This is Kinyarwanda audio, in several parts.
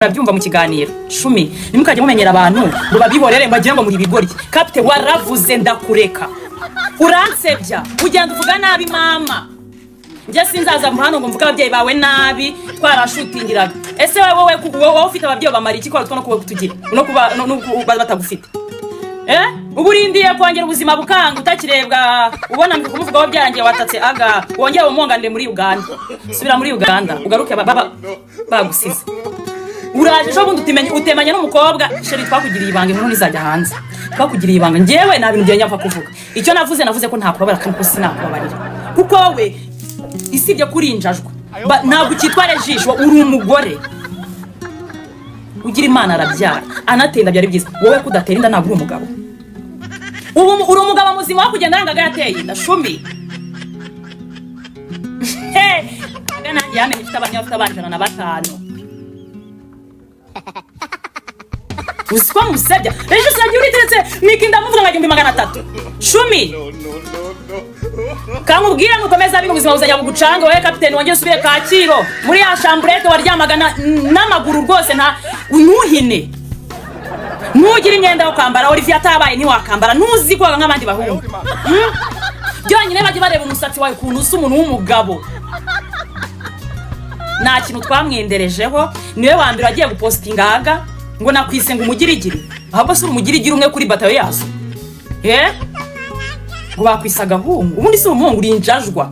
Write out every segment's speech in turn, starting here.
Nabyumva mu kiganiro shumi nimukajye mumenyera abantu ngo babihorere mbagira ngo muri bigori kapite waravuze ndakureka uransebya ugenda uvuga nabi mama njye sinzaza muhano ngo mvuga ababyeyi bawe nabi twarashutingiraga ese wowe ufite ababyeyi bamara iki kwa no kutugira no kuba batagufite uburindiye kwongera ubuzima bukanga utakirebwa ubona ngo kumuvuga wabyarangiye watatse aga wongera umonganire muri Uganda subira muri Uganda ugaruke bagusize uraje sho bundi utemanye n'umukobwa sheri twakugiriye ibanga inkuru nizajya hanze twakugiriye ibanga ngewe nta bintu byenya mfa kuvuga icyo navuze ko nta kubabara kandi ko sinakubabarira kuko we isibye kurinjajwa ntabwo cyitwa rejisho uri umugore ugira Imana arabyara anatenda byari byiza wowe kudatera inda ntabwo uri umugabo uri umugabo muzima wo kugenda rangaga yateye inda shumi agana yane mfite abanyafite abanjana na batanu Usiko musebya Regis uriteretse Micky ndamuvuga ngajye 300 shumi kamubwira mukomeza bintu ubuzima buzajya bugucanga wowe kapiteni wongeye usubiye Kaciro muri ya chambrette waryamaga n'amaguru rwose nta unuhine nugira imyenda yo kwambara Olivier atabaye ni wakambara nuzi ko nk'abandi bahungu byonyine baje bareba umusatsi wawe kuntu usa umuntu w'umugabo nta kintu twamwenderejeho niwe wambere wagiye gupostinga aga ngo nakwise ngo umugirigiri ahubwo se umugirigiri umwe kuri batayo yazo ngo bakwisaga hungu ubundi se umuhungu urinjajwa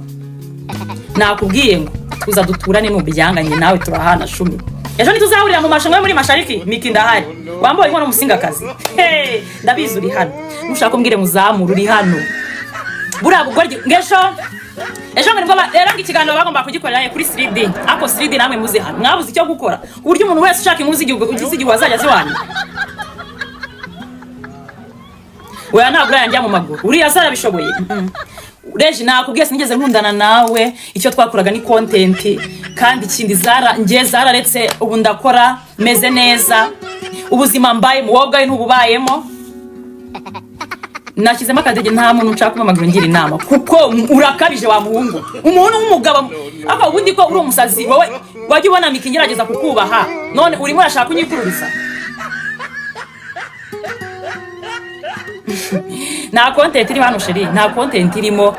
nakubwiye ngo tuza duturane n'ubyanganye nawe turahana shumi ejo ntituzahurira mu mashango muri mashariki Micky ndahari wambaye inkono musingakazi ndabizi uri hano mushaka kumbwire muzamura uri hano bura bugorye ejo ngo rero ikiganiro bagomba kugikorera kuri 3D ako 3D namwe muze hano mwabuze icyo gukora uburyo umuntu wese ushaka inkuru z'igihugu azajya ziwanya oya ntabwo yanjya mu maguru uri asara bishoboye Reji nakubwiye sinigeze nkundana nawe icyo twakuraga ni content kandi ikindi zararetse ubu ndakora meze neza ubuzima mbaye mu wowe ntububayemo nakizema kadege nta muntu nshaka kumamagura ngira inama kuko urakabije wa muhungu umuntu w'umugabo aka ubundi ko uri umusazi wowe wajye ubona Micky ngerageza kukubaha none urimo urashaka kunyikururisa na content iri hano sheri na content irimo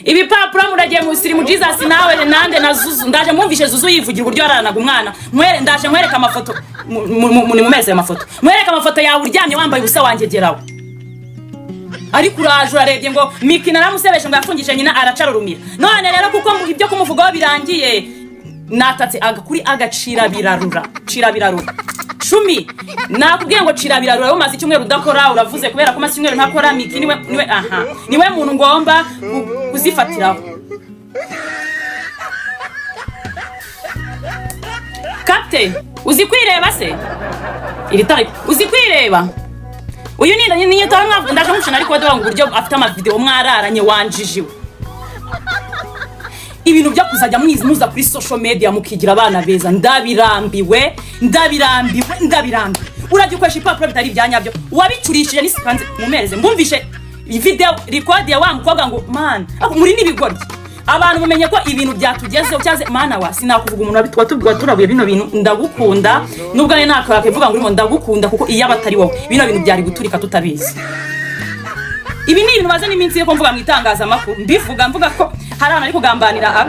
ibipapuro muragiye mu sirimu Jesus nawe nande na Zuzu ndaje mwumvishe Zuzu yivugira uburyo aranaga umwana ndaje nkwereka amafoto mu meze amafoto nkwereka amafoto yawe uryamye wambaye ubusa wangegeraho ariko uraje urarebye ngo Micky naramusebeshe ngo yafungishe nyina aracarurumira none rero kuko ibyo kumuvugaho birangiye natatse agakuri agacira birarura shumi nakubwiye ngo cira birarura umaze icyumweru udakora uravuze kubera ko maze icyumweru ntakora Micky niwe muntu ngomba kuzifatiraho kapte uzi kwireba se iri tari uzi kwireba uyu niyo tanga ndaje mushana ariko badawa ngo buryo afite ama video mwararanye wanjijiwe ibintu byo kuzajya muza kuri social media mukigira abana beza ndabirambiwe urajye ukoresha ipapuro bitari ibyanyabyo wabicurishije nisikanze mumereze mbumvishe video record ya wa mukobwa ngo man muri nibigoryi abantu mumenye ko ibintu byatugezeho cyaze mana wa sinakuvuga umuntu abitwa tubwa turabuye bino bintu ndagukunda nubwo ari nakaka ivuga ngo ndagukunda kuko iyo abatari wowe bino bintu byari guturika tutabizi ibi ni ibintu baze n'iminsi yo kumvuga mu itangaza makuru mbivuga mvuga ko hari abantu ari kugambanira